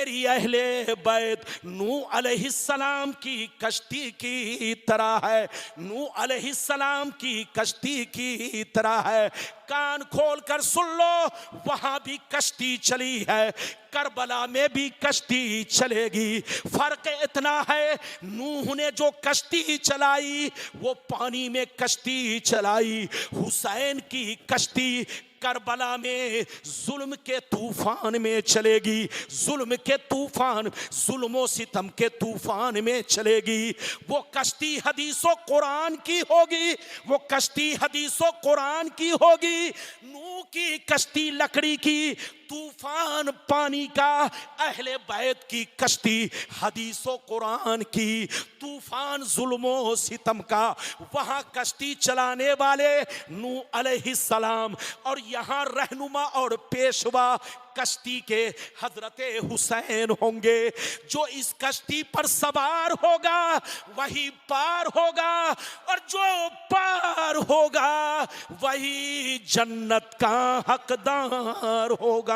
मेरी अहले बैत नूह अलैहिस्सलाम की कश्ती की तरह है, नूह अलैहिस्सलाम की कश्ती की तरह है। कान खोल कर सुन लो, वहां भी कश्ती चली है, करबला में भी कश्ती चलेगी। फर्क इतना है, नूह ने जो कश्ती चलाई वो पानी में कश्ती चलाई, हुसैन की कश्ती करबला में जुल्म के तूफान में चलेगी, जुल्म के तूफान, जुल्मो सितम के तूफान में चलेगी। वो कश्ती हदीसो कुरान की होगी, वो कश्ती हदीसो कुरान की होगी। नूह की कश्ती लकड़ी की, तूफान पानी का, अहले बैत की कश्ती हदीसो कुरान की, तूफान जुल्मो सितम का। वहां कश्ती चलाने वाले नूह अलैहिस्सलाम और यहां रहनुमा और पेशवा कश्ती के हजरत हुसैन होंगे। जो इस कश्ती पर सवार होगा वही पार होगा, और जो पार होगा वही जन्नत का हकदार होगा।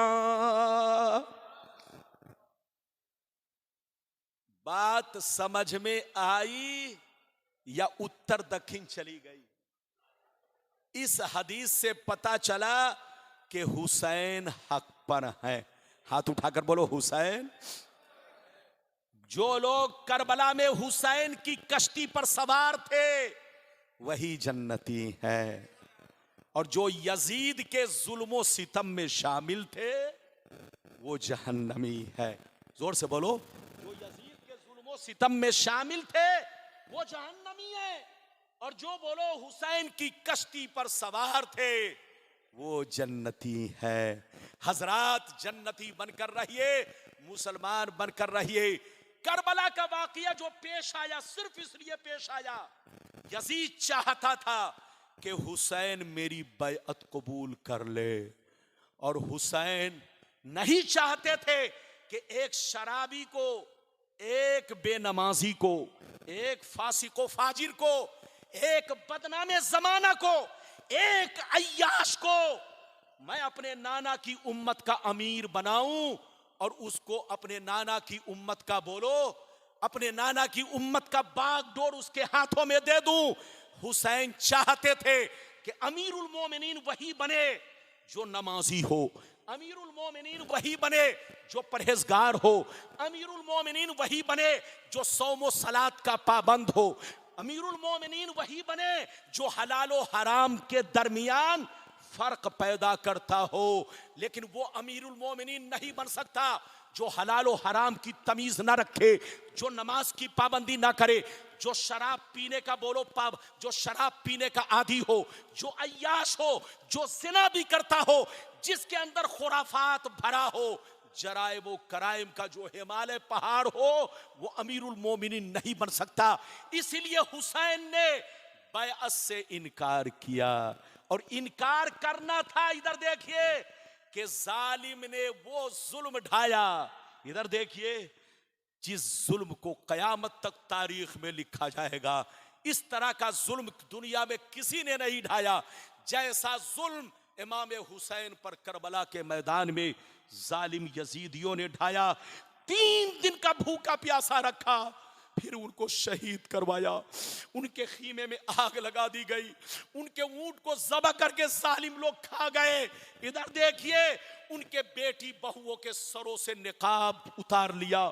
बात समझ में आई या उत्तर दक्षिण चली गई? इस हदीस से पता चला कि हुसैन हक पर है। हाथ उठाकर बोलो हुसैन। जो लोग करबला में हुसैन की कश्ती पर सवार थे वही जन्नती है, और जो यजीद के जुल्मो सितम में शामिल थे वो जहन्नमी है। जोर से बोलो, जो यजीद के जुल्मो सितम में शामिल थे वो जहन्नमी है, और जो बोलो हुसैन की कश्ती पर सवार थे वो जन्नती है। हजरात, जन्नती बनकर रहिए, मुसलमान बनकर रहिए। करबला का वाकया जो पेश आया सिर्फ इसलिए पेश आया, यजीद चाहता था कि हुसैन मेरी बैअत कबूल कर ले, और हुसैन नहीं चाहते थे कि एक शराबी को, एक बेनमाजी को, एक फासिको फाजिर को, एक बदनामे जमाना को, एक अय्याश को मैं अपने नाना की उम्मत का अमीर बनाऊं और उसको अपने नाना की उम्मत का, बोलो, अपने नाना की उम्मत का बागडोर उसके हाथों में दे दूं। हुसैन चाहते थे कि अमीरुल मोमिनीन वही बने जो नमाजी हो, अमीरुल मोमिनीन वही बने जो परहेजगार हो, अमीरुल मोमिनीन वही बने जो सौमो सलात का पाबंद हो, अमीरुल मोमिनीन वही बने जो हलालो हराम के दरमियान फर्क पैदा करता हो। लेकिन वो अमीरुल मोमिनीन नहीं बन सकता जो हलालो हराम की तमीज ना रखे, जो नमाज की पाबंदी ना करे, जो शराब पीने का, बोलो, जो शराब पीने का आदी हो, जो अय्याश हो, जो जिना भी करता हो, जिसके अंदर खुराफात भरा हो, जराइम व कराइम का जो हिमालय पहाड़ हो, वो अमीरुल मोमिनीन नहीं बन सकता। इसलिए हुसैन ने बैअत से इनकार किया, और इनकार करना था, इधर देखिए, कि जालिम ने वो जुल्म ढाया, इधर देखिए, जिस जुल्म को कयामत तक तारीख में लिखा जाएगा। इस तरह का जुल्म दुनिया में किसी ने नहीं ढाया जैसा जुल्म इमाम हुसैन पर करबला के मैदान में जालिम यजीदियों ने ढाया। 3 दिन का भूखा प्यासा रखा, फिर उनको शहीद करवाया, उनके खीमे में आग लगा दी गई, उनके ऊंट को ज़बह करके जालिम लोग खा गए। इधर देखिए, उनके बेटी बहुओं के सरों से निकाब उतार लिया,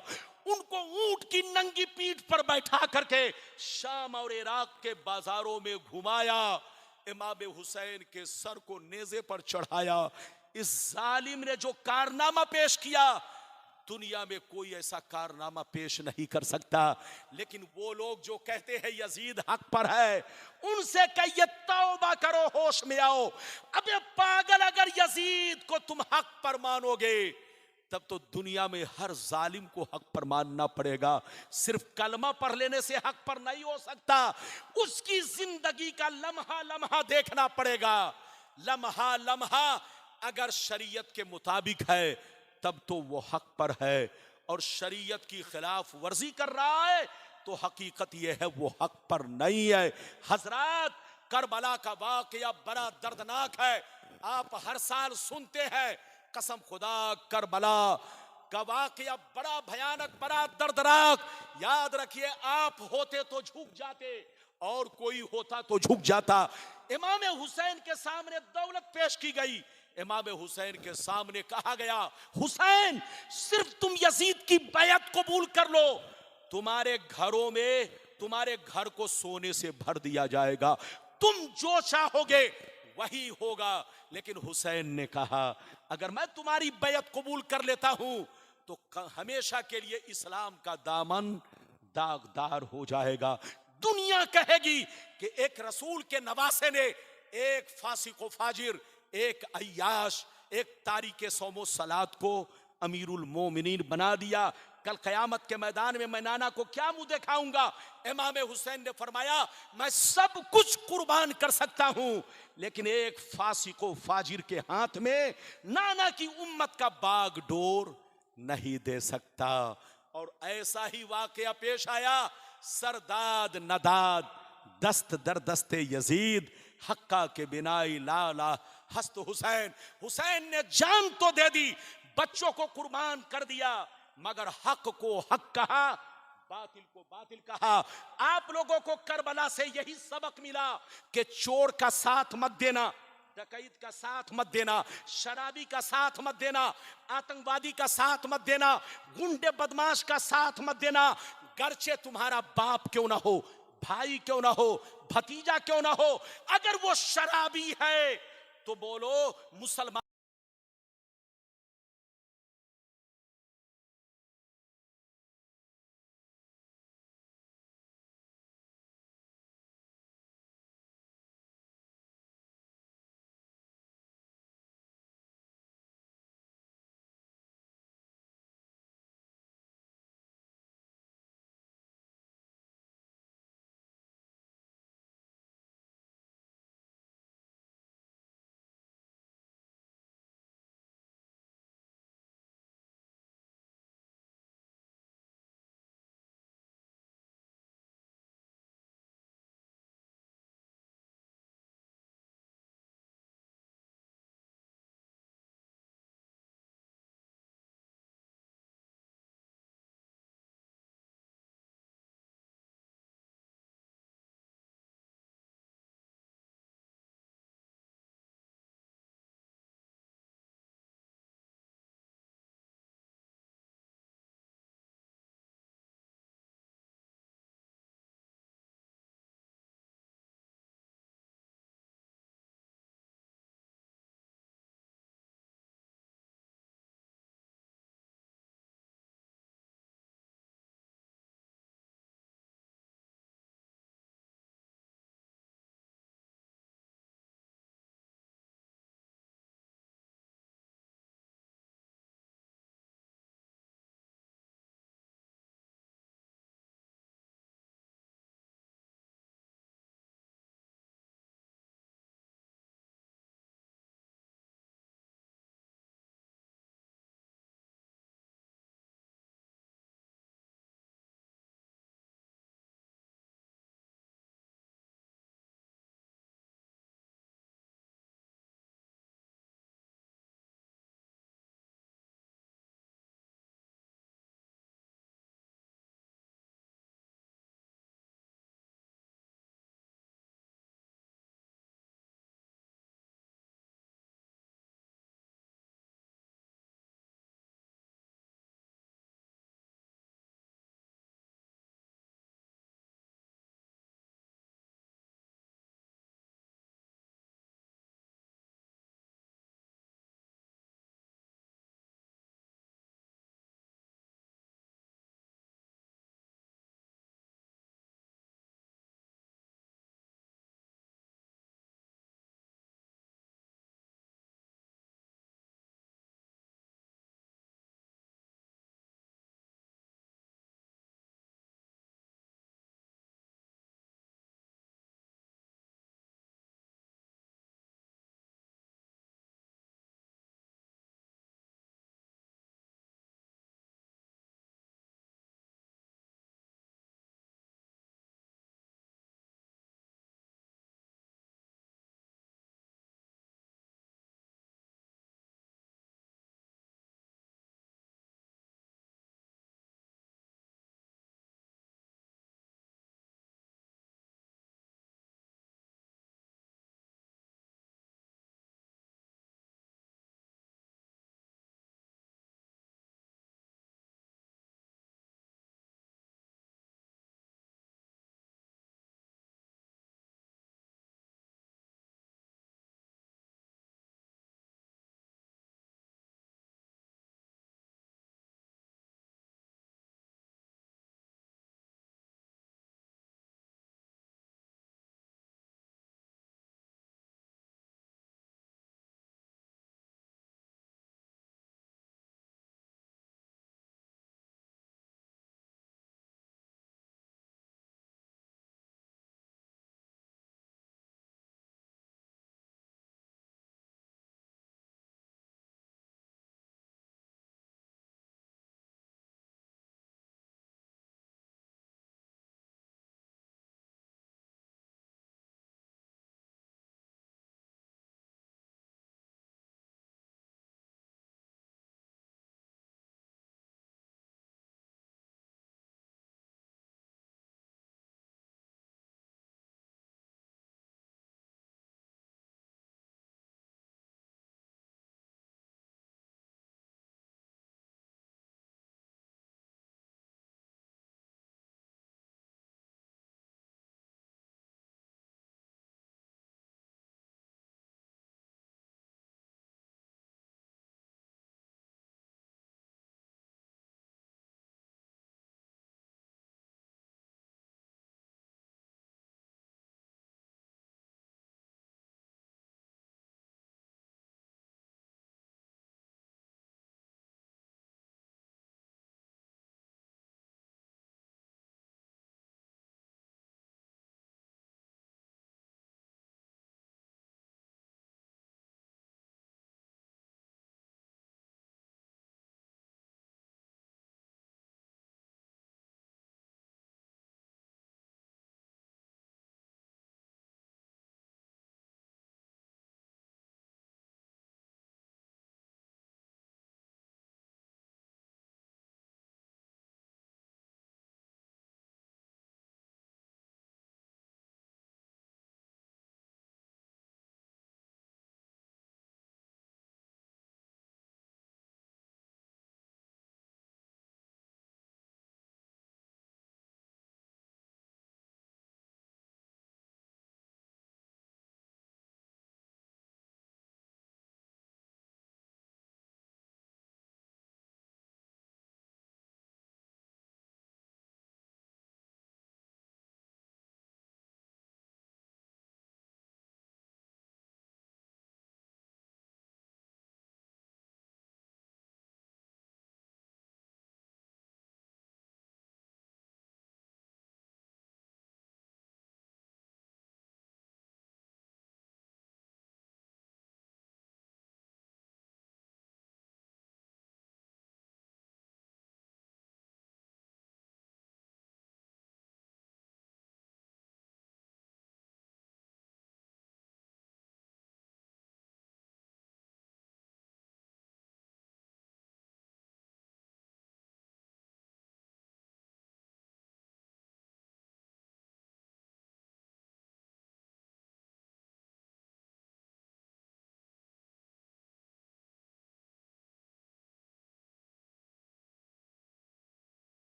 उनको ऊंट की नंगी पीठ पर बैठा करके शाम और इराक के बाजारों में घुमाया, इमाम हुसैन के सर को नेज़े पर चढ़ाया। इस जालिम ने जो कारनामा पेश किया, दुनिया में कोई ऐसा कारनामा पेश नहीं कर सकता। लेकिन वो लोग जो कहते हैं यजीद हक पर है, उनसे कहिए तौबा करो, होश में आओ। अबे पागल, अगर यजीद को तुम हक पर मानोगे तब तो दुनिया में हर जालिम को हक पर मानना पड़ेगा। सिर्फ कलमा पढ़ लेने से हक पर नहीं हो सकता, उसकी जिंदगी का लम्हा लम्हा देखना पड़ेगा। लम्हा लम्हा अगर शरीयत के मुताबिक है तब तो वो हक पर है, और शरीयत की खिलाफ वर्जी कर रहा है तो हकीकत ये है वो हक पर नहीं है। हजरात, करबला का वाकया बड़ा दर्दनाक है। आप हर साल सुनते हैं, कसम खुदा करबला का वाकया बड़ा भयानक, बड़ा दर्दनाक। याद रखिए, आप होते तो झुक जाते और कोई होता तो झुक जाता। इमाम हुसैन के सामने दौलत पेश की गई। इमाम हुसैन के सामने कहा गया, हुसैन सिर्फ तुम यजीद की बैत कबूल कर लो, तुम्हारे घरों में तुम्हारे घर को सोने से भर दिया जाएगा, तुम जो चाहोगे वही होगा। लेकिन हुसैन ने कहा, अगर मैं तुम्हारी बैत कबूल कर लेता हूं तो हमेशा के लिए इस्लाम का दामन दागदार हो जाएगा। दुनिया कहेगी कि एक रसूल के नवासे ने एक फासिक व फाजिर, एक अय्याश, एक तारीके सौमो सलात को अमीरुल मोमिनीन बना दिया। कल कयामत के मैदान में मैं नाना को क्या मुंह दिखाऊंगा? इमाम हुसैन ने फरमाया, मैं सब कुछ कुर्बान कर सकता हूं, लेकिन एक फासिक व फाजिर के हाथ में नाना की उम्मत का बागडोर नहीं दे सकता। और ऐसा ही वाकया पेश आया। सरदाद नदाद दस्त दर दस्ते यजीद, हक्का के बिनाई लाला हस्त हुसैन। हुसैन ने जान तो दे दी, बच्चों को कुर्बान कर दिया, मगर हक को हक कहा, बातिल को बातिल कहा। आप लोगों को करबला से यही सबक मिला कि चोर का साथ मत देना, डकैत का साथ मत देना, शराबी का साथ मत देना, आतंकवादी का साथ मत देना, गुंडे बदमाश का साथ मत देना। गर्चे तुम्हारा बाप क्यों ना हो, भाई क्यों ना हो, भतीजा क्यों ना हो, अगर वो शराबी है तो बोलो मुसलमान